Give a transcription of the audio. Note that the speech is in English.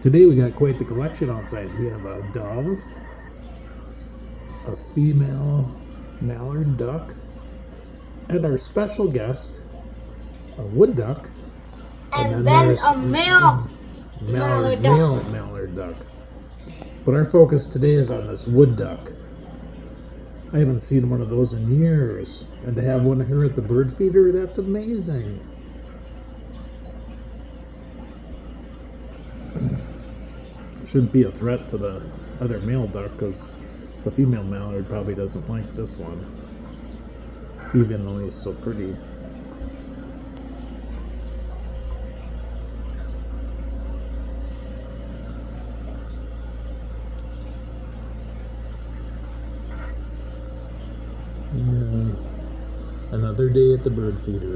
Today we got quite the collection outside. We have a dove, a female mallard duck, and our special guest, a wood duck, and then there's a male mallard duck. But our focus today is on this wood duck. I haven't seen one of those in years, and to have one here at the bird feeder, that's amazing. Shouldn't be a threat to the other male duck because the female mallard probably doesn't like this one, even though he's so pretty. Yeah. Another day at the bird feeder.